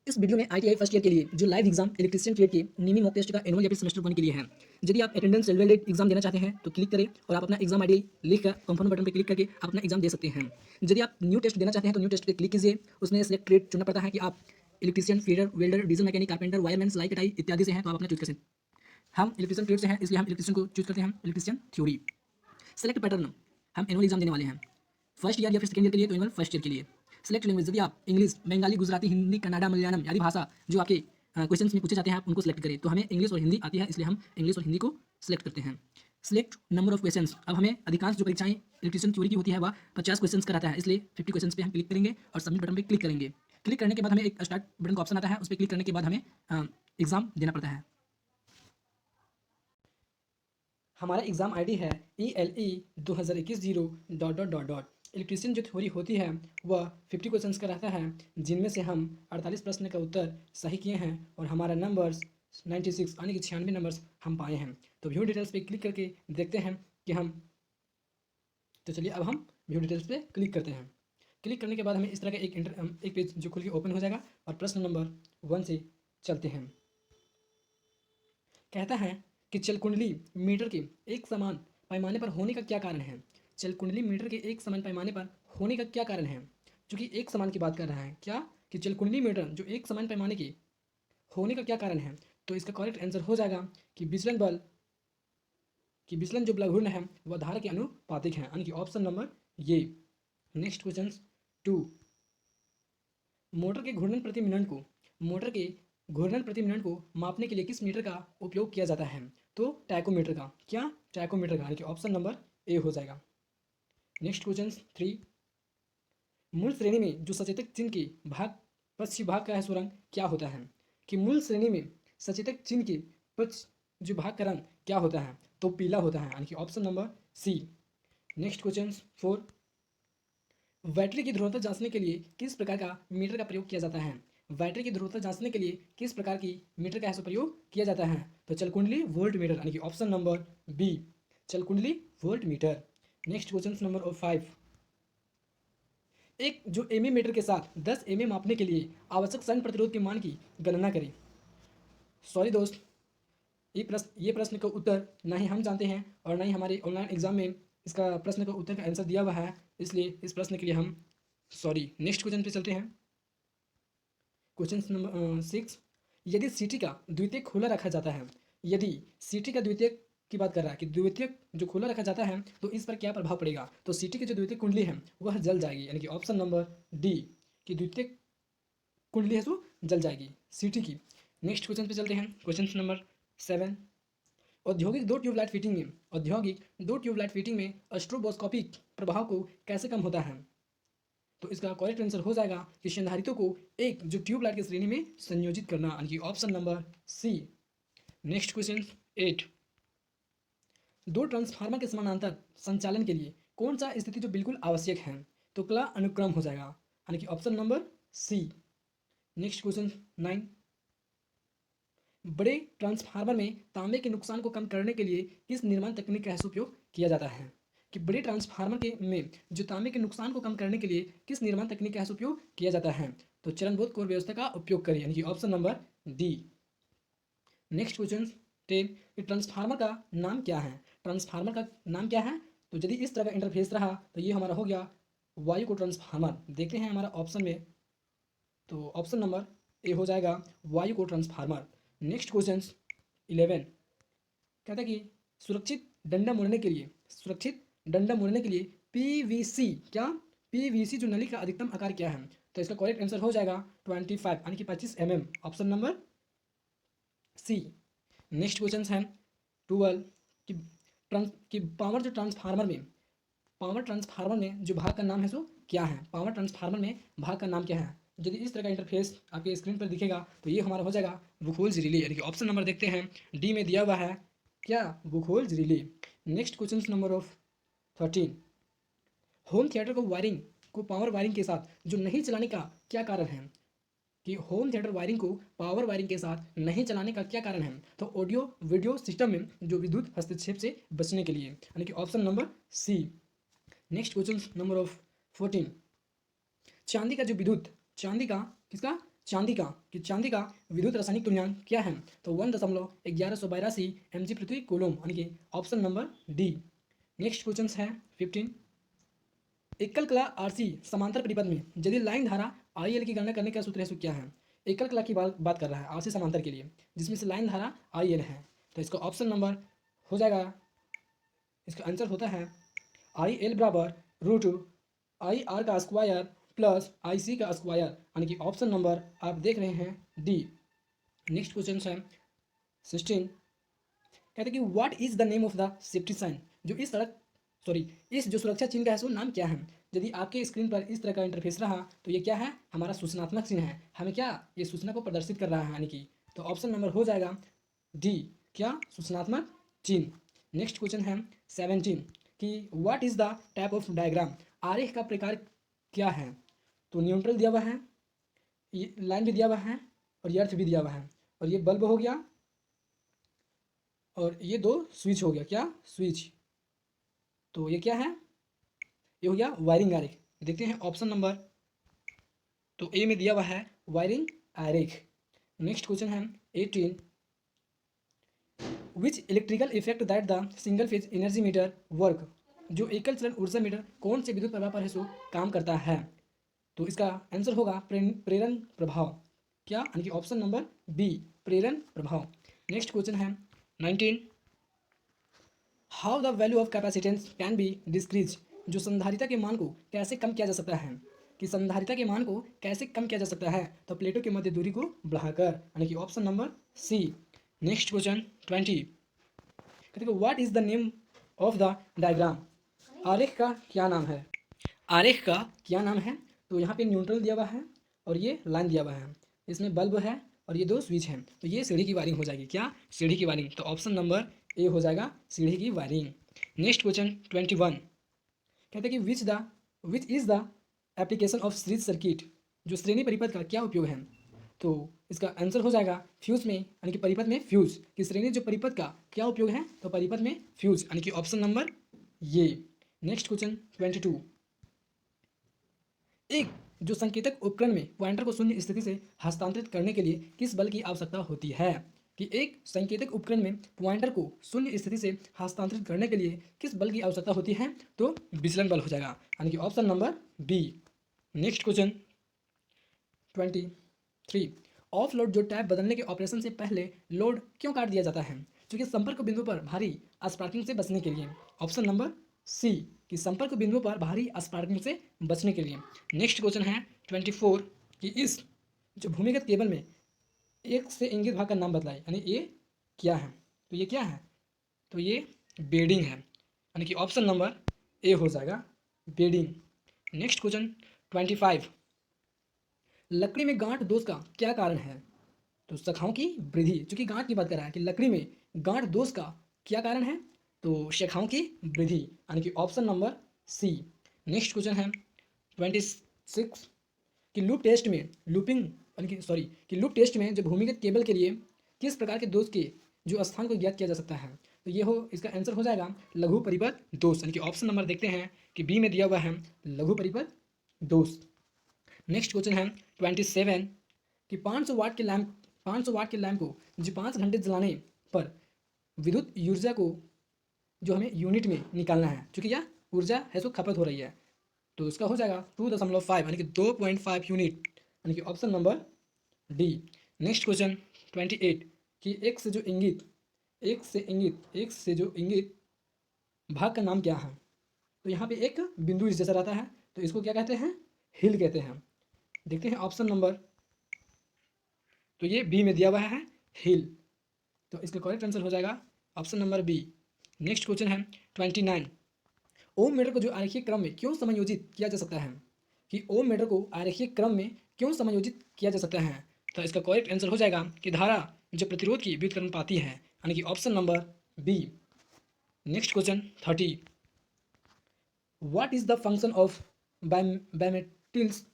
इस वीडियो में ITI first year के लिए जो लाइव एग्जाम इलेक्ट्रिशियन ट्रेड के निमी मॉक टेस्ट का एनुअल या फिर सेमेस्टर 1 के लिए है। यदि आप अटेंडेंस रेलवेट एग्जाम देना चाहते हैं तो क्लिक करें और आप अपना एग्जाम आईडी लिखकर कंफर्म बटन पर क्लिक करके आप अपना एग्जाम दे सकते हैं। यदि आप न्यू टेस्ट देना चाहते हैं तो न्यू टेस्ट पर क्लिक कीजिए। उसमें सिलेक्ट ट्रेड चुनना पड़ता है कि आप electrician, feeder, welder, diesel mechanic, carpenter, wireman, सिलाई कटाई इत्यादि से हैं तो आप अपना चूज कर सकते हैं। हम इलेक्ट्रिशियन ट्रेड से हैं इसलिए हम इलेक्ट्रिशियन को चूज करते हैं। इलेक्ट्रिशियन थ्योरी सेलेक्ट पैटर्न, हम एनुअल एग्जाम देने वाले हैं फर्स्ट ईयर या फिर सेकंड ईयर के लिए तो एनुअल फर्स्ट ईयर के लिए। सेलेक्ट लैंग्वेज, यदि आप इंग्लिश, बंगाली, गुजराती, हिंदी, कन्नड़ा, मलयालम आदि भाषा जो आपके क्वेश्चंस में पूछे जाते हैं आप उनको सेलेक्ट करें। तो हमें इंग्लिश और हिंदी आती है इसलिए हम इंग्लिश और हिंदी को सिलेक्ट करते हैं। सिलेक्ट नंबर ऑफ क्वेश्चंस, अब हमें अधिकांश जो परीक्षाएं इलेक्ट्रिशियन थ्योरी की होती है वह 50 क्वेश्चंस का रहता है, इसलिए 50 क्वेश्चंस पे हम क्लिक करेंगे और सबमिट बटन पे क्लिक करेंगे। क्लिक करने के बाद हमें एक स्टार्ट बटन का ऑप्शन आता है, उस पर क्लिक करने के बाद हमें एग्जाम देना पड़ता है। हमारा एग्जाम आईडी है ELE2021 ..... इलेक्ट्रिशियन जो थ्योरी होती है वह 50 क्वेश्चंस का रहता है, जिनमें से हम 48 प्रश्न का उत्तर सही किए हैं और हमारा नंबर्स 96 यानी कि 96 नंबर्स हम पाए हैं। तो व्यू डिटेल्स पे क्लिक करके देखते हैं कि हम तो चलिए अब हम व्यू डिटेल्स पे क्लिक करते हैं। क्लिक करने के बाद हमें इस तरह का एक पेज जो खुल के ओपन हो जाएगा और प्रश्न नंबर 1 से चलते हैं। कहता है कि चलकुंडली मीटर के एक समान पैमाने पर होने का क्या कारण है। चलकुंडली मीटर के एक समान पैमाने पर होने का क्या कारण है, क्योंकि एक समान की बात कर रहा है क्या कि चलकुंडली मीटर जो एक समान पैमाने के होने का क्या कारण है। तो इसका करेक्ट आंसर हो जाएगा कि विचलन जो बल घूर्ण है वह धारा के अनुपातिक है, यानी कि ऑप्शन नंबर ये। नेक्स्ट क्वेश्चन 2, मोटर के घूर्णन प्रति मिनट को मापने के लिए किस मीटर का उपयोग किया जाता है। तो टैकोमीटर का, क्या टैकोमीटर का, यानी कि ऑप्शन नंबर ए हो जाएगा। नेक्स्ट क्वेश्चन 3, मूल श्रेणी में जो सचेतक चिन्ह के पश्च भाग का है सो रंग क्या होता है। कि मूल श्रेणी में सचेतक चिन्ह के पश्च जो भाग का रंग क्या होता है, तो पीला होता है, यानी कि option number C. Next question 4, battery की ध्रुवता जांचने के लिए किस प्रकार का मीटर का प्रयोग किया जाता है। बैटरी की ध्रुवता जांचने के लिए किस प्रकार की मीटर का प्रयोग किया जाता है। तो चलकुंडली वोल्ट मीटर, यानी कि ऑप्शन नंबर बी, चलकुंडली volt meter. Next question number 5, एक जो एमए मीटर के साथ 10 एमए मापने के लिए आवश्यक सन प्रतिरोध के मान की गणना करें। सॉरी दोस्त, ये प्रश्न का उत्तर ना ही हम जानते हैं और ना ही हमारे ऑनलाइन एग्जाम में इसका प्रश्न का उत्तर का आंसर दिया हुआ है, इसलिए इस प्रश्न के लिए हम सॉरी। नेक्स्ट क्वेश्चन पे चलते हैं। क्वेश्चन नंबर 6, यदि सीटी का द्वितीयक खुला रखा जाता है, यदि सीटी का द्वितीयक की बात कर रहा है कि द्वितीयक जो खुला रखा जाता है तो इस पर क्या प्रभाव पड़ेगा। तो सीटी की जो द्वितीयक कुंडली है वह जल जाएगी, यानी कि ऑप्शन नंबर डी की द्वितीयक कुंडली है तो जल जाएगी सीटी की। नेक्स्ट क्वेश्चन पे चलते हैं। क्वेश्चन नंबर 7, औद्योगिक दो ट्यूबलाइट फिटिंग में स्ट्रोबोस्कोपिक प्रभाव को कैसे कम होता है। तो इसका करेक्ट आंसर हो जाएगा कि संधारित्रों को एक जो ट्यूबलाइट की श्रेणी में संयोजित करना, यानी कि option number C. Next question 8, दो ट्रांसफार्मर के समानांतर संचालन के लिए कौन सा स्थिति जो बिल्कुल आवश्यक है। तो कला अनुक्रम हो जाएगा, यानी कि option number C. Next question 9, बड़े ट्रांसफार्मर में तांबे के नुकसान को कम करने के लिए किस निर्माण तकनीक का उपयोग किया जाता है। कि बड़े ट्रांसफार्मर के में जो तांबे के नुकसान को कम करने के लिए किस निर्माण तकनीक का उपयोग किया जाता है। तो चरणबद्ध कोर व्यवस्था का उपयोग करें, यानी कि option number D. Next question 10, transformer का नाम क्या है। ट्रांसफार्मर का नाम क्या है, तो यदि इस तरह का इंटरफेस रहा तो ये हमारा हो गया वायु को ट्रांसफार्मर। देखते हैं हमारा ऑप्शन में, तो ऑप्शन नंबर ए हो जाएगा वायु को ट्रांसफार्मर। नेक्स्ट क्वेश्चन 11, कहता है कि सुरक्षित डंडा मुड़ने के लिए पीवीसी, क्या पीवीसी जो नली का अधिकतम आकार क्या है। तो इसका करेक्ट आंसर हो जाएगा 25, यानी कि 25 mm, option number C. Next question है 12, कि पावर ट्रांसफार्मर में जो भाग का नाम है सो क्या है। पावर ट्रांसफार्मर में भाग का नाम क्या है। यदि इस तरह का इंटरफेस आपके स्क्रीन पर दिखेगा तो ये हमारा हो जाएगा वुखोल्ज रिले, यानी कि ऑप्शन नंबर देखते हैं डी में दिया हुआ है क्या Buchholz relay. Next question number 13, home theatre को पावर वायरिंग के साथ जो नहीं चलाने का क्या कारण है। कि होम थिएटर वायरिंग को पावर वायरिंग के साथ नहीं चलाने का क्या कारण है। तो ऑडियो वीडियो सिस्टम में जो विद्युत हस्तक्षेप से बचने के लिए, यानी कि option number C. Next question number 14, चांदी का चांदी का विद्युत रासायनिक तुल्यांक क्या है? तो 1,1182 mg प्रति कूलम, यानी कि option number D. Next question है 15। एकल कला आरसी समांतर परिपथ में यदि लाइन धारा आई एल की गणना करने का सूत्र है, सो क्या है? एकल कला की बात कर रहा है आरसी समांतर के लिए, जिसमें से लाइन धारा आई एल है। तो इसका ऑप्शन नंबर हो जाएगा, इसका आंसर होता है आई एल बराबर रूट आई आर का स्क्वायर प्लस आई सी का स्क्वायर, यानी कि ऑप्शन नंबर आप देख रहे हैं डी। नेक्स्ट क्वेश्चन है 16। कहते हैं कि what is the name of the safety sign, जो इस जो सुरक्षा चिन्ह का है, सो नाम क्या है? यदि आपके स्क्रीन पर इस तरह का इंटरफेस रहा तो ये क्या है? हमारा सूचनात्मक चिन्ह है। हमें क्या, ये सूचना को प्रदर्शित कर रहा है, यानी कि तो ऑप्शन नंबर हो जाएगा डी, क्या? सूचनात्मक चिन्ह। नेक्स्ट क्वेश्चन है 17 कि what is the type of diagram, आरेख का प्रकार क्या है? तो न्यूट्रल दिया हुआ है, ये लाइन भी दिया हुआ है, और ये अर्थ भी दिया हुआ है, और ये बल्ब हो गया, और ये दो स्विच हो गया, क्या? स्विच। तो ये क्या है? ये हो गया वायरिंग आरेख। देखते हैं ऑप्शन नंबर, तो ए में दिया हुआ है वायरिंग आरेख। नेक्स्ट क्वेश्चन है 18। Which electrical effect that the single phase energy meter work, जो एकल चरण ऊर्जा मीटर कौन से विद्युत प्रभाव पर है, सो काम करता है? तो इसका आंसर होगा प्रेरण प्रभाव, क्या? यानी कि ऑप्शन नंबर बी, प्रेरण प्रभाव। नेक्स्ट क्वेश्चन है 19। How the value of capacitance can be decrease, जो संधारिता के मान को कैसे कम किया जा सकता है? कि संधारिता के मान को कैसे कम किया जा सकता है? तो प्लेटों के मध्य दूरी को बढ़ाकर, यानी कि option number C. Next question 20। कहते हैं what is the name of the diagram, आरेख का क्या नाम है? आरेख का क्या नाम है? तो यहाँ पे न्यूट्रल दिया हुआ है, और ये लाइन दिया हुआ है, इसमें बल्ब है, और ये दो स्विच हैं, तो ये सीढ़ी की वायरिंग हो जाएगी, क्या? सीढ़ी की वायरिंग। तो ऑप्शन नंबर ए हो जाएगा, सीढ़ी की वायरिंग। Next question 21। कहते हैं कि which is the application of series circuit, जो श्रेणी परिपथ का क्या उपयोग है? तो इसका आंसर हो जाएगा फ्यूज में, यानी कि परिपथ में फ्यूज की श्रेणी जो परिपथ का क्या उपयोग है? तो परिपथ में फ्यूज, यानी कि ऑप्शन नंबर ये। Next question 22। एक जो संकेतक उपकरण में पॉइंटर को शून्य स्थिति से हस्तांतरित करने के लिए किस बल की आवश्यकता होती है? कि एक संकेतक उपकरण में पॉइंटर को शून्य स्थिति से हस्तांतरित करने के लिए किस बल की आवश्यकता होती है? तो विचलन बल हो जाएगा, यानी कि option number B. Next question 23। Off load जो टैप बदलने के ऑपरेशन से पहले लोड क्यों काट दिया जाता है? क्योंकि संपर्क बिंदु पर भारी स्पार्किंग से बचने के लिए, ऑप्शन नंबर सी, कि संपर्क बिंदु पर भारी स्पार्किंग से बचने के लिए। नेक्स्ट क्वेश्चन है 24 कि इस जो भूमिगत केबल में एक से इंगित भाग का नाम बतलाए, यानी ये क्या है? तो ये क्या है? तो ये बेडिंग है, यानी कि ऑप्शन नंबर ए हो जाएगा, बेडिंग। Next question 25। लकड़ी में गांठ दोष का क्या कारण है? तो शाखाओं की वृद्धि, चूंकि गांठ की बात कर रहा है कि लकड़ी में गांठ दोष का क्या कारण है? तो शाखाओं की वृद्धि, यानी कि option number C. Next question है 26 कि लूप टेस्ट में लूप टेस्ट में जो भूमिगत केबल के लिए किस प्रकार के दोष के जो स्थान को ज्ञात किया जा सकता है? तो ये हो, इसका आंसर हो जाएगा लघु परिपथ दोष, यानी कि ऑप्शन नंबर देखते हैं कि बी में दिया हुआ है लघु परिपथ दोष। नेक्स्ट क्वेश्चन है 27 कि 500 वाट के लैंप को जो 5 घंटे जलाने पर विद्युत ऊर्जा को जो हमें यूनिट में निकालना है, क्योंकि यह ऊर्जा है सो खपत हो रही है, तो इसका हो जाएगा 2.5, यानी कि 2.5 यूनिट, यानी कि option number D. Next question 28 कि एक से जो इंगित भाग का नाम क्या है? तो यहाँ पे एक बिंदु इस जैसा रहता है, तो इसको क्या कहते हैं? हिल कहते हैं। देखते हैं ऑप्शन नंबर, तो ये बी में दिया हुआ है हिल, तो इसका करेक्ट आंसर हो जाएगा option number B. Next question है 29। ओम मीटर को जो आरेखीय क्रम में क्यों समायोजित किया जा सकता है? कि ओम मीटर को आरेखीय क्रम में क्यों समायोजित किया जा सकता है? तो इसका करेक्ट आंसर हो जाएगा कि धारा जो प्रतिरोध की व्युत्क्रमण पाती है, यानी कि option number B. Next question 30। What is the function of bimetals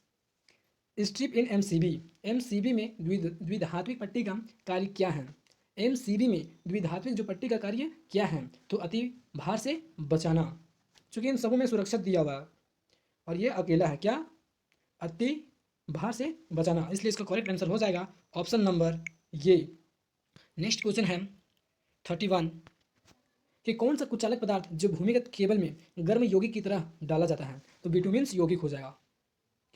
strip in MCB, MCB में द्विधात्विक पट्टी का कार्य क्या है? एमसीबी में द्विधात्विक जो पट्टी का कार्य क्या है? तो अति भार से बचाना, चूंकि इन सबों में सुरक्षित दिया हुआ और ये अकेला है, क्या? अति भार से बचाना, इसलिए इसका करेक्ट आंसर हो जाएगा ऑप्शन नंबर ये। नेक्स्ट क्वेश्चन है 31 कि कौन सा कुचालक पदार्थ जो भूमिगत केबल में गर्म यौगिक की तरह डाला जाता है, तो बिटुमिन्स यौगिक हो जाएगा।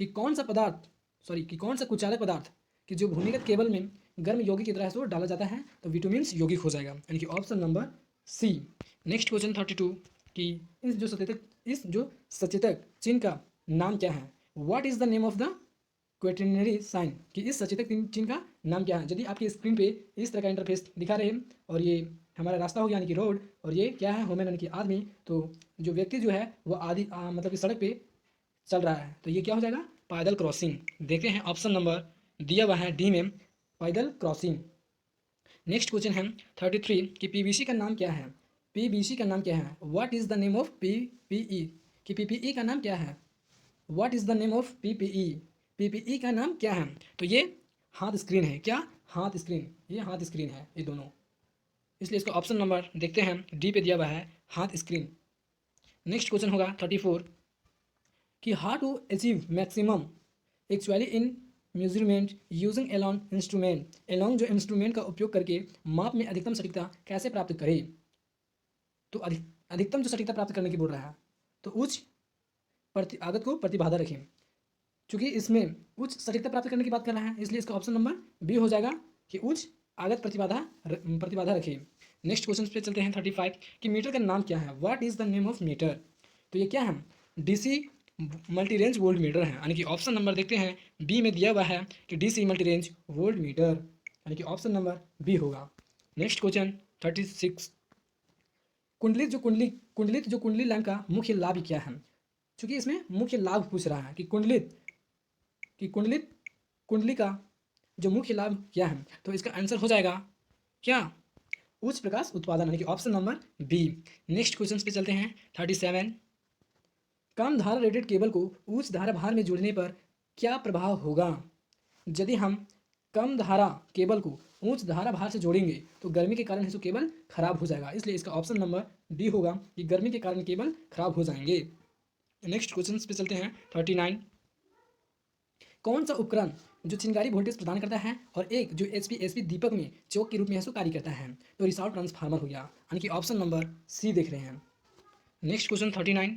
कि कौन सा पदार्थ कि कौन सा कुचालक पदार्थ कि जो भूमिगत केबल में गर्म यौगिक की तरह से वो डाला जाता है, तो विटामिन्स यौगिक हो जाएगा, यानी कि option number C. Next question 32 कि इस जो सचेतक चिन्ह का नाम क्या है, what is the name of the cautionary sign, कि इस सचेतक चिन्ह का नाम क्या है। यदि आपकी स्क्रीन पे इस तरह का इंटरफेस दिखा रहे हैं और ये हमारा रास्ता हो गया यानी कि रोड, और ये क्या है वुमेन यानी कि आदमी, तो जो व्यक्ति जो है वो मतलब कि सड़क पे चल रहा है, तो ये क्या हो जाएगा पैदल क्रॉसिंग। देखते हैं ऑप्शन नंबर दिया हुआ है डी में पैदल क्रॉसिंग। नेक्स्ट क्वेश्चन है 33 कि पीवीसी का नाम क्या है, पीवीसी का नाम क्या है, what is the name of PPE, कि पीपीई का नाम क्या है, what is the name of PPE, PPE का नाम क्या है। तो ये हाथ स्क्रीन है, क्या हाथ स्क्रीन, ये हाथ स्क्रीन है ये दोनों, इसलिए इसका ऑप्शन नंबर देखते हैं डी पे दिया हुआ है हाथ स्क्रीन। नेक्स्ट क्वेश्चन होगा 34 कि how to achieve maximum actually in measurement using alone instrument, alone जो इंस्ट्रूमेंट का उपयोग करके माप में अधिकतम सटीकता कैसे प्राप्त करें। तो अधिकतम जो सटीकता प्राप्त करने की बोल रहा है, तो उच्च आगत को प्रतिबाधा रखें, क्योंकि इसमें उच्च सटीकता प्राप्त करने की बात कर रहा है, इसलिए इसका ऑप्शन नंबर बी हो जाएगा कि उच्च आगत प्रतिबाधा रखें। नेक्स्ट क्वेश्चन पे चलते हैं 35 कि मीटर का नाम क्या है, what is the name of meter. तो ये क्या है, DC multi range volt meter है, यानी कि ऑप्शन नंबर देखते हैं बी में दिया हुआ है कि DC multi range volt meter, यानी कि ऑप्शन नंबर बी होगा। नेक्स्ट क्वेश्चन 36 कुंडलित जो कुंडली लैंप का मुख्य लाभ क्या है, क्योंकि इसमें मुख्य लाभ पूछ रहा है कि कुंडलित कुंडली का जो मुख्य लाभ क्या है, तो इसका आंसर हो जाएगा क्या उच्च प्रकाश उत्पादन, यानी कि option number B. Next question पे चलते हैं 37 कम धारा रेटेड केबल को उच्च धारा भार में जोड़ने पर क्या प्रभाव होगा। यदि हम कम धारा केबल को उच्च धारा भार से जोड़ेंगे तो गर्मी के कारण इसको केबल खराब हो जाएगा, इसलिए इसका ऑप्शन नंबर डी होगा कि गर्मी के कारण केबल खराब हो जाएंगे। नेक्स्ट क्वेश्चन पे चलते हैं 39 कौन सा उपकरण जो चिंगारी वोल्टेज प्रदान करता है और एक जो एचपी दीपक में चौक के रूप में कार्य करता है, तो रिसाव ट्रांसफार्मर हो गया, यानी कि ऑप्शन नंबर सी देख रहे हैं। Next question 39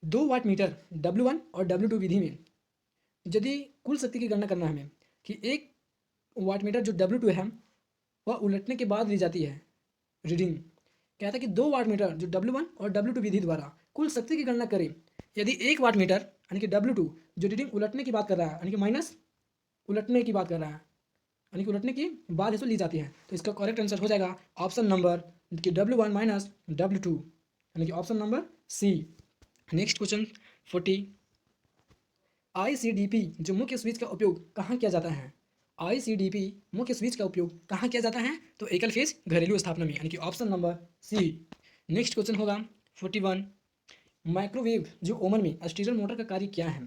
2 watt meter W1 और W2 विधि में यदि कुल शक्ति की गणना करना है हमें कि एक वाट मीटर जो W2 है वह उलटने के बाद ली जाती है रीडिंग, कहता है कि 2 वाट मीटर जो W1 और W2 विधि द्वारा कुल शक्ति की गणना करें, यदि 1 वाट मीटर यानी कि W2 जो रीडिंग उलटने की बात कर रहा है, यानी कि माइनस उलटने की बात कर रहा है, यानी कि उलटने की बाद इसको ली जाती है, तो इसका करेक्ट आंसर हो जाएगा ऑप्शन नंबर कि W1 माइनस W2, यानी कि option number C. Next question 40 ICDP जो मुख्य स्विच का उपयोग कहाँ किया जाता है, ICDP मुख्य स्विच का उपयोग कहाँ किया जाता है, तो एकल फेज घरेलू स्थापना में, यानी कि option number C. Next question होगा 41 माइक्रोवेव जो ओवन में स्टीलर मोटर का कार्य क्या है,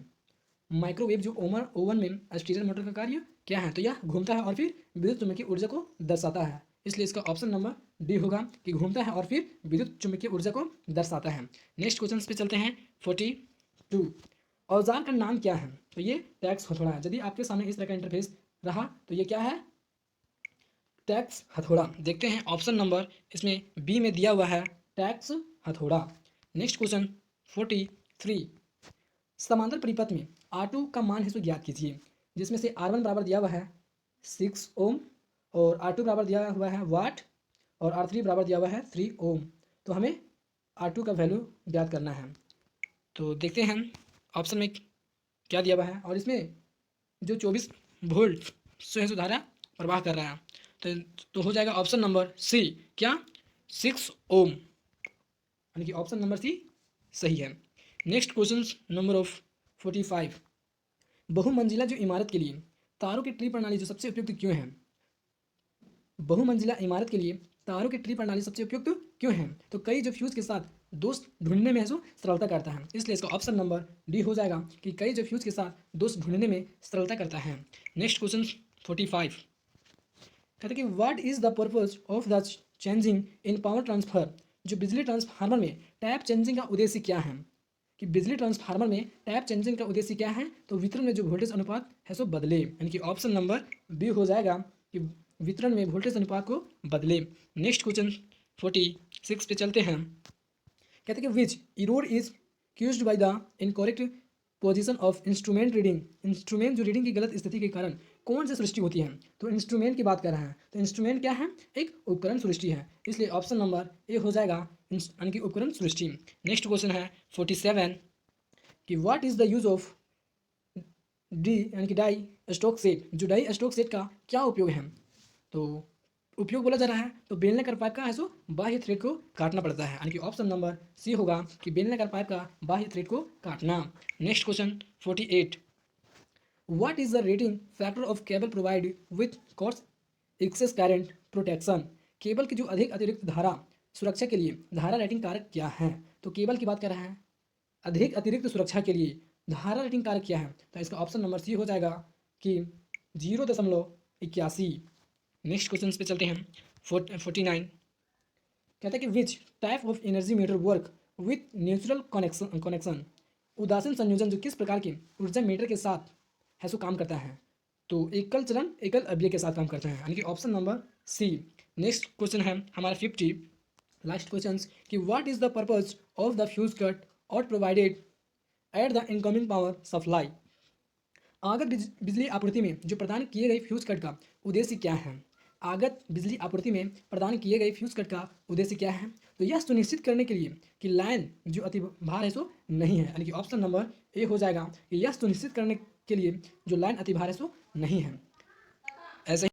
माइक्रोवेव जो ओवन में स्टीलर मोटर का कार्य क्या है, तो यह घूमता है और फिर विद्युत चुम्बकीय ऊर्जा को दर्शाता है, इसलिए इसका ऑप्शन नंबर डी होगा कि घूमता है और फिर विद्युत चुम्बकीय ऊर्जा को दर्शाता है। नेक्स्ट क्वेश्चन पे चलते हैं 42 औजार का नाम क्या है, तो ये टैक्स हथौड़ा है। यदि आपके सामने इस तरह का इंटरफेस रहा तो ये क्या है टैक्स हथौड़ा। देखते हैं ऑप्शन नंबर इसमें बी में दिया हुआ है टैक्स हथौड़ा। नेक्स्ट क्वेश्चन 43 समांतर परिपथ में R2 का मान है सो ज्ञात कीजिए, जिसमें से R1 बराबर दिया हुआ है 6 ओम और R2 बराबर दिया हुआ है वाट और R3 बराबर दिया हुआ है 3 ओम, तो हमें R2 का वैल्यू ज्ञात करना है। तो देखते हैं ऑप्शन में क्या दिया हुआ है, और इसमें जो 24 वोल्ट जो है धारा प्रवाह कर रहा है, तो हो जाएगा ऑप्शन नंबर सी क्या 6 ओम, यानी कि ऑप्शन नंबर सी सही है। नेक्स्ट क्वेश्चन नंबर ऑफ 45 बहुमंजिला जो इमारत के लिए तारों की ट्री प्रणाली जो सबसे उपयुक्त क्यों है, बहुमंजिला इमारत के लिए तारों की ट्री प्रणाली सबसे उपयुक्त क्यों है, तो कई जो फ्यूज के साथ दोस्त ढूंढने में सरलता करता है, इसलिए इसका ऑप्शन नंबर डी हो जाएगा कि कई जो फ्यूज के साथ दोस्त ढूंढने में सरलता करता है। नेक्स्ट क्वेश्चन 45 कहते कि what is the purpose of the changing in power transfer जो बिजली ट्रांसफार्मर में टैप चेंजिंग का उद्देश्य क्या है, कि बिजली ट्रांसफार्मर में टैप चेंजिंग का उद्देश्य क्या है? तो वितरण में जो वोल्टेज अनुपात है सो बदले, यानी कि ऑप्शन नंबर बी हो जाएगा कि वितरण में वोल्टेज अनुपात को बदले। नेक्स्ट क्वेश्चन 46 पे चलते हैं। कहते हैं कि which error is caused by the incorrect position of instrument reading. Instrument जो रीडिंग की गलत स्थिति के कारण कौन सी सृष्टि होती है? तो इंस्ट्रूमेंट की बात कर रहे हैं, तो इंस्ट्रूमेंट क्या है? एक उपकरण सृष्टि है, इसलिए ऑप्शन नंबर ए हो जाएगा यानी कि उपकरण सृष्टि। नेक्स्ट क्वेश्चन है 47 कि what is the use of D यानी कि डाई स्टॉक सेट। जो डाई स्टॉक सेट का क्या उपयोग है? तो उपयोग बोला जा रहा है तो बेलनाकार पाइप का है सो बाह्य थ्रेड को काटना पड़ता है, यानी कि ऑप्शन नंबर सी होगा कि बेलनाकार पाइप का बाह्य थ्रेड को काटना। Next question 48 what is the rating factor of cable provide with course excess current protection. Cable की जो अधिक अतिरिक्त धारा सुरक्षा के लिए धारा रेटिंग कारक क्या है? तो केबल की बात कर रहे हैं, अधिक अतिरिक्त सुरक्षा के लिए धारा रेटिंग कारक क्या है? तो इसका ऑप्शन नंबर सी हो जाएगा कि 0.81। नेक्स्ट क्वेश्चन पे चलते हैं 49 कहता है कि which type of energy meter work with natural connection. उदासीन संयोजन जो किस प्रकार के ऊर्जा मीटर के साथ है सो काम करता है? तो एकल चरण एकल अवयव के साथ काम करते हैं, यानी कि option number C. Next question है हमारा 50 लास्ट क्वेश्चन कि what is the purpose of the fuse cut out provided at the incoming power supply. आगत बिजली आपूर्ति में जो प्रदान किए गए फ्यूज कट का उद्देश्य क्या है? आगत बिजली आपूर्ति में प्रदान किए गए फ्यूज कट का उद्देश्य क्या है? तो यह सुनिश्चित करने के लिए कि लाइन जो अति भार है सो नहीं है, यानी कि ऑप्शन नंबर ए हो जाएगा कि यह सुनिश्चित करने के लिए जो लाइन अति भार है सो नहीं है। ऐसे